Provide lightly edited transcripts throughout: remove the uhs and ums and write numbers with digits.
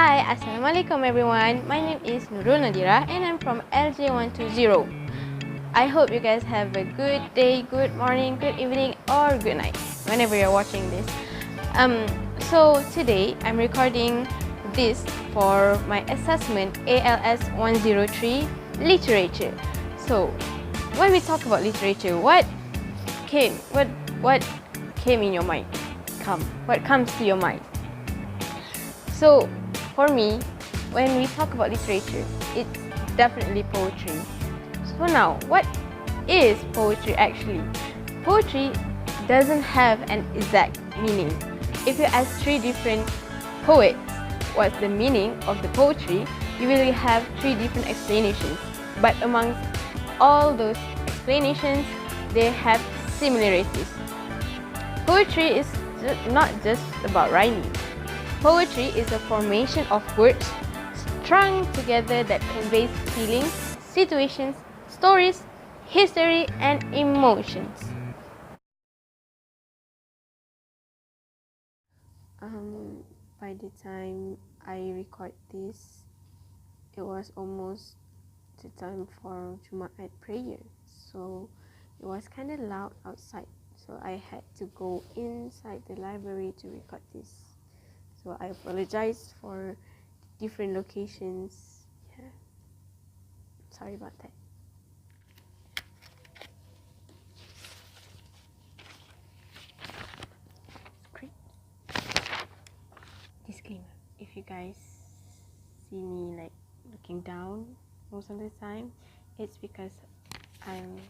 Hi, Assalamualaikum everyone. My name is Nurul Nadira and I'm from ALS103. I hope you guys have a good day, good morning, good evening or good night whenever you're watching this. So today I'm recording this for my assessment ALS103 literature. So when we talk about literature, what came in your mind? What comes to your mind? So for me, when we talk about literature, it's definitely poetry. So now, what is poetry actually? Poetry doesn't have an exact meaning. If you ask 3 different poets what's the meaning of the poetry, you will have 3 different explanations. But amongst all those explanations, they have similarities. Poetry is not just about rhyming. Poetry is a formation of words strung together that conveys feelings, situations, stories, history, and emotions. By the time I record this, it was almost the time for Jumaat prayer. So it was kind of loud outside. So I had to go inside the library to record this. So I apologize for different locations. Yeah. Sorry about that. Script. Disclaimer. If you guys see me like looking down most of the time, it's because I'm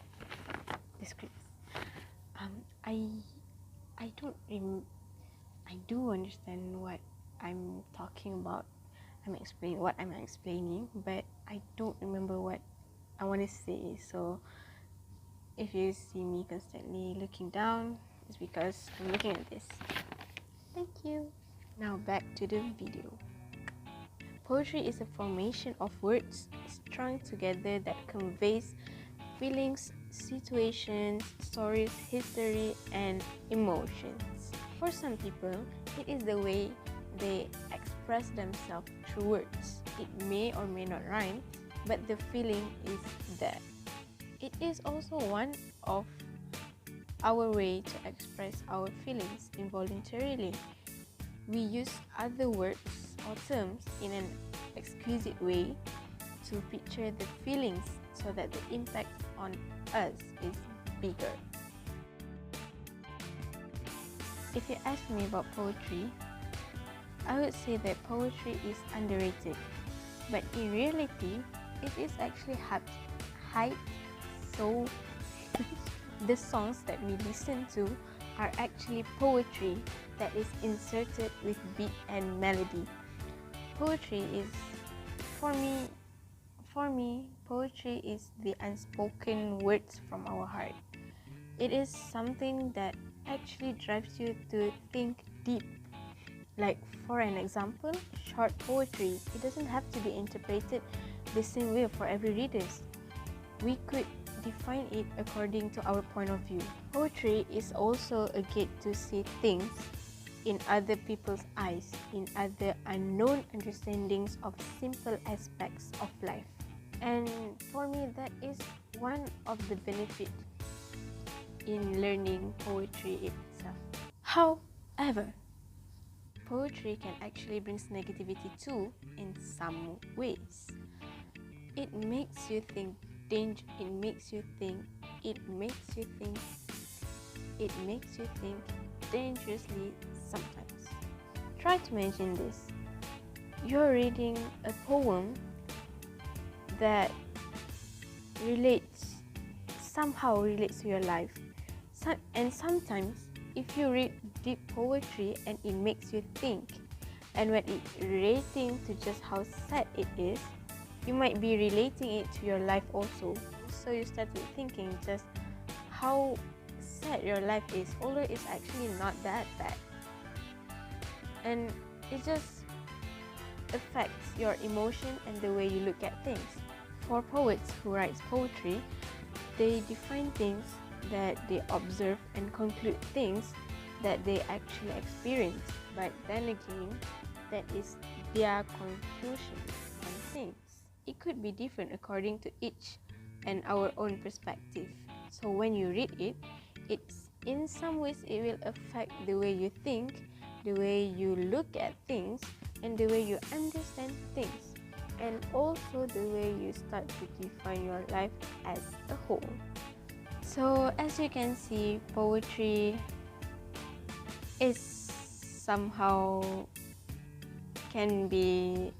the script. I do understand what I'm talking about. I'm explaining, but I don't remember what I want to say. So if you see me constantly looking down, it's because I'm looking at this. Thank you. Now back to the video. Poetry is a formation of words strung together that conveys feelings, situations, stories, history, and emotions. For some people, it is the way they express themselves through words. It may or may not rhyme, but the feeling is there. It is also one of our way to express our feelings involuntarily. We use other words or terms in an exquisite way to picture the feelings so that the impact on us is bigger. If you ask me about poetry, I would say that poetry is underrated, but in reality, it is actually hyped. So the songs that we listen to are actually poetry that is inserted with beat and melody. Poetry is, for me, poetry is the unspoken words from our heart. It is something that actually drives you to think deep. Like for an example, short poetry, it doesn't have to be interpreted the same way for every reader. We could define it according to our point of view. Poetry is also a gate to see things in other people's eyes, in other unknown understandings of simple aspects of life. And for me, that is one of the benefits in learning poetry itself. However, poetry can actually bring negativity too in some ways. It makes you think dangerously sometimes. Try to imagine this. You're reading a poem that somehow relates to your life. And sometimes, if you read deep poetry and it makes you think, and when it's relating to just how sad it is, you might be relating it to your life also. So you started thinking just how sad your life is, although it's actually not that bad. And it just affects your emotion and the way you look at things. For poets who write poetry, they define things that they observe and conclude things that they actually experience. But then again, that is their conclusions on things. It could be different according to each and our own perspective. So when you read it, it's in some ways it will affect the way you think, the way you look at things, and the way you understand things, and also the way you start to define your life as a whole. So as you can see, poetry is somehow can be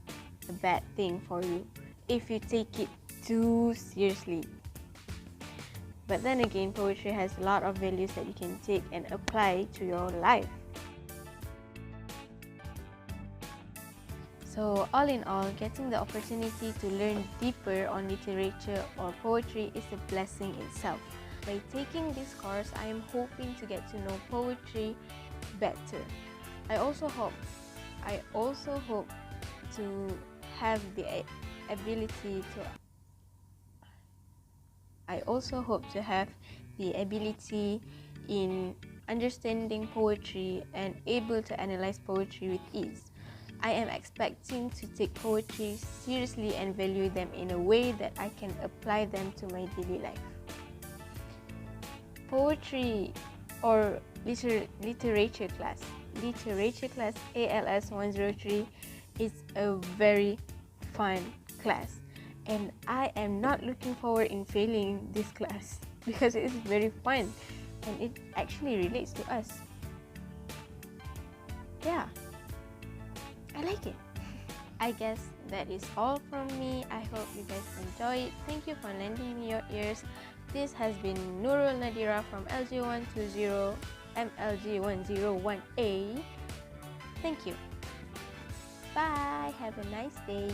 a bad thing for you if you take it too seriously. But then again, poetry has a lot of values that you can take and apply to your life. So all in all, getting the opportunity to learn deeper on literature or poetry is a blessing itself. By taking this course, I am hoping to get to know poetry better. I also hope to have the ability in understanding poetry and able to analyze poetry with ease. I am expecting to take poetry seriously and value them in a way that I can apply them to my daily life. Poetry or literature class ALS103 is a very fun class, and I am not looking forward in failing this class because it is very fun and it actually relates to us. Yeah, I like it. I guess that is all from me. I hope you guys enjoy it. Thank you for lending me your ears. This has been Nurul Nadira from LG120 MLG101A. Thank you. Bye. Have a nice day.